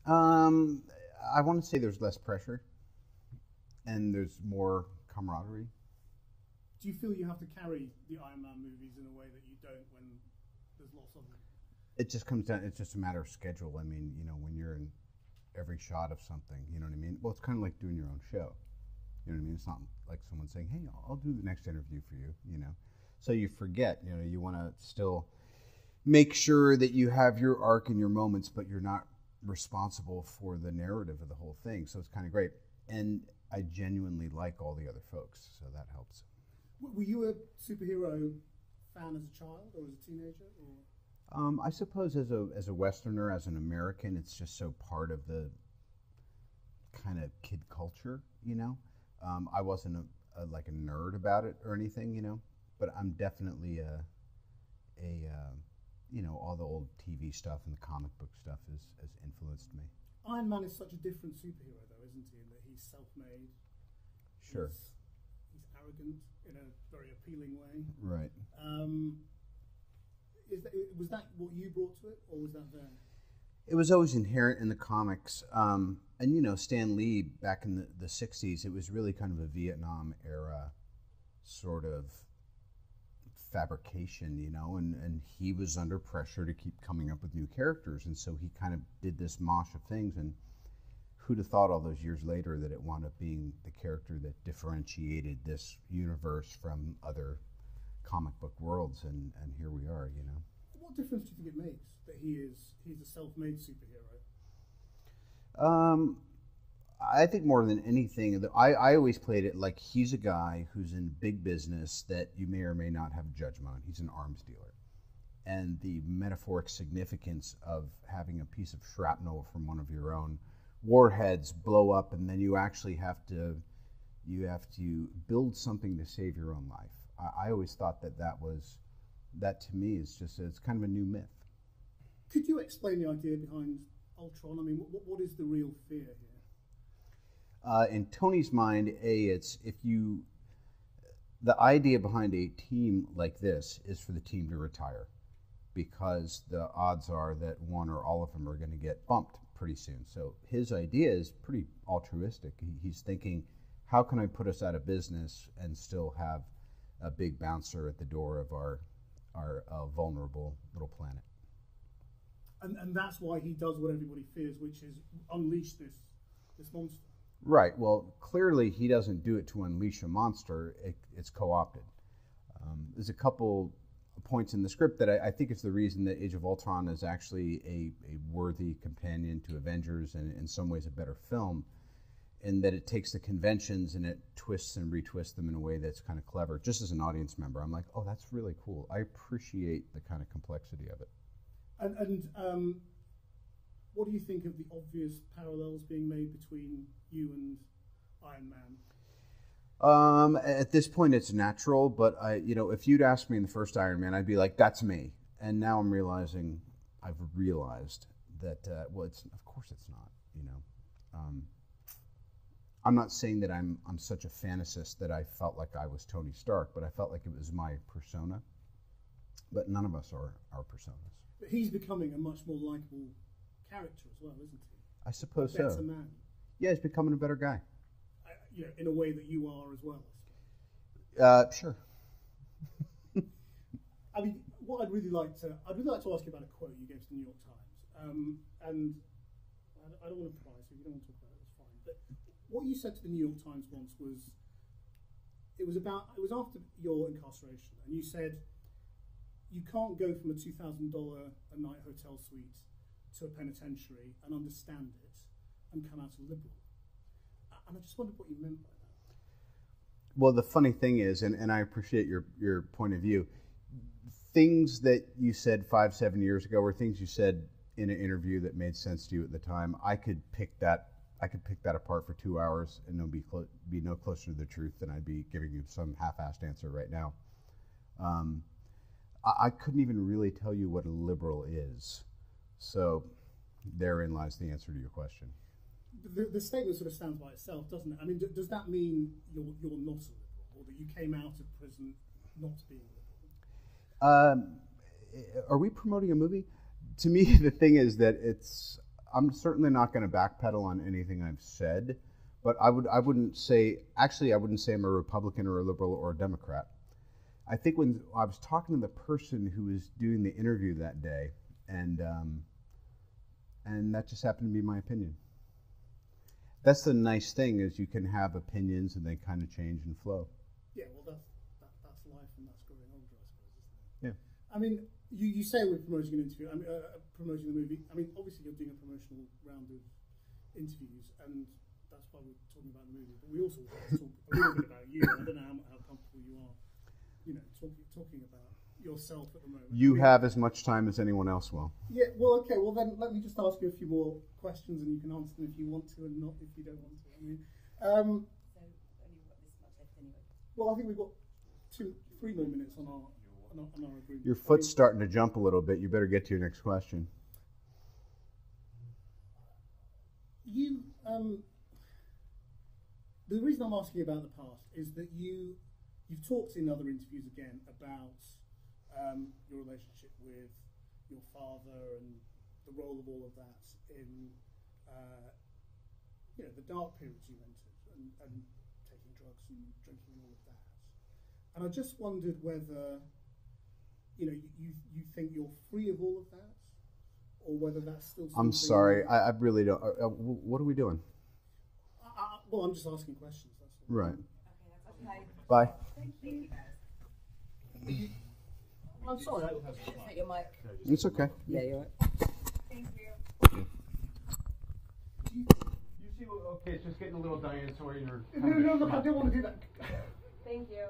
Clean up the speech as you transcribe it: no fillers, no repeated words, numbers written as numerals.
Um, I want to say there's less pressure and there's more camaraderie. Do you feel you have to carry the Iron Man movies in a way that you don't when there's lots of them? It just comes down. It's just a matter of schedule. I mean, when you're in every shot of something, you know what I mean. Well, it's kind of like doing your own show. You know what I mean? It's not like someone saying, "Hey, I'll do the next interview for you." So you forget. You want to still make sure that you have your arc and your moments, but you're not responsible for the narrative of the whole thing. So it's kind of great. And I genuinely like all the other folks, so that helps. Were you a superhero fan as a child or as a teenager? Or? I suppose as a Westerner, as an American, it's just so part of the kind of kid culture, I wasn't like a nerd about it or anything, but I'm definitely all the old TV stuff and the comic book stuff has influenced me. Iron Man is such a different superhero, though, isn't he? In that he's self-made. Sure. He's arrogant in a very appealing way. Right. Was that what you brought to it, or was that there? It was always inherent in the comics. And Stan Lee, back in the 60s, it was really kind of a Vietnam era sort of fabrication, and he was under pressure to keep coming up with new characters. And so he kind of did this mosh of things. And who'd have thought all those years later that it wound up being the character that differentiated this universe from other comic book worlds, and here we are. What difference do you think it makes that he's a self-made superhero? I think more than anything, I always played it like he's a guy who's in big business that you may or may not have judgment on. He's an arms dealer, and the metaphoric significance of having a piece of shrapnel from one of your own warheads blow up, and then you actually have to build something to save your own life. I always thought that to me is just, it's kind of a new myth. Could you explain the idea behind Ultron? I mean, what is the real fear here? In Tony's mind, the idea behind a team like this is for the team to retire, because the odds are that one or all of them are going to get bumped pretty soon. So his idea is pretty altruistic. He's thinking, how can I put us out of business and still have a big bouncer at the door of our vulnerable little planet? And that's why he does what everybody fears, which is unleash this monster. Right. Well, clearly he doesn't do it to unleash a monster. It's co-opted. There's a couple points in the script that I think it's the reason that Age of Ultron is actually a worthy companion to Avengers, and in some ways a better film, in that it takes the conventions and it twists and retwists them in a way that's kind of clever. Just as an audience member, I'm like, oh, that's really cool. I appreciate the kind of complexity of it. And what do you think of the obvious parallels being made between you and Iron Man? At this point, it's natural, but if you'd asked me in the first Iron Man, I'd be like, that's me. And now I've realized that, of course it's not, I'm not saying that I'm such a fantasist that I felt like I was Tony Stark, but I felt like it was my persona. But none of us are our personas. But he's becoming a much more likable character as well, isn't he? I suppose a better so. Man. Yeah, he's becoming a better guy. In a way that you are as well. Sure. I mean, what I'd really like to ask you about a quote you gave to the New York Times, and I don't want to pry, so if you don't want to talk about it, that's fine. But what you said to the New York Times once was, it was after your incarceration, and you said you can't go from a $2,000 a night hotel suite to a penitentiary and understand it and come out a liberal. And I just wondered what you meant by that. Well, the funny thing is, and I appreciate your point of view, things that you said 5-7 years ago or things you said in an interview that made sense to you at the time, I could pick that apart for 2 hours and be no closer to the truth than I'd be giving you some half-assed answer right now. I couldn't even really tell you what a liberal is. So therein lies the answer to your question. The statement sort of stands by itself, doesn't it? I mean, does that mean you're not a liberal, or that you came out of prison not being a liberal? Are we promoting a movie? To me, the thing is that I'm certainly not going to backpedal on anything I've said, but I wouldn't say I'm a Republican or a liberal or a Democrat. I think when I was talking to the person who was doing the interview that day, and that just happened to be my opinion. That's the nice thing, is you can have opinions and they kind of change and flow. Yeah, well, that's life, and that's growing older, I suppose, isn't it? Yeah. I mean, you say we're promoting an interview. I mean, promoting the movie. I mean, obviously you're doing a promotional round of interviews, and that's why we're talking about the movie. But we also want to talk a little bit about you. I don't know how comfortable you are, talking about yourself at the moment. You have as much time as anyone else will. Yeah. Well, okay. Well, then let me just ask you a few more questions, and you can answer them if you want to, and not if you don't want to. I mean, so only got this much left anyway. well, I think we've got 3 more minutes on our agreement. Your foot's starting to jump a little bit. You better get to your next question. The reason I'm asking about the past is that you've talked in other interviews again about your relationship with your father and the role of all of that in the dark periods you entered and taking drugs and drinking and all of that. And I just wondered whether you think you're free of all of that, or whether that's still something... I'm sorry, I really don't... what are we doing? Well, I'm just asking questions, that's all. Right. Okay, that's okay. Bye. Thank you. I'm sorry. Take your mic. It's okay. Yeah, you're right. Thank you. You see, okay, it's just getting a little dinosaur in your... No, look, I don't want to do that. Thank you.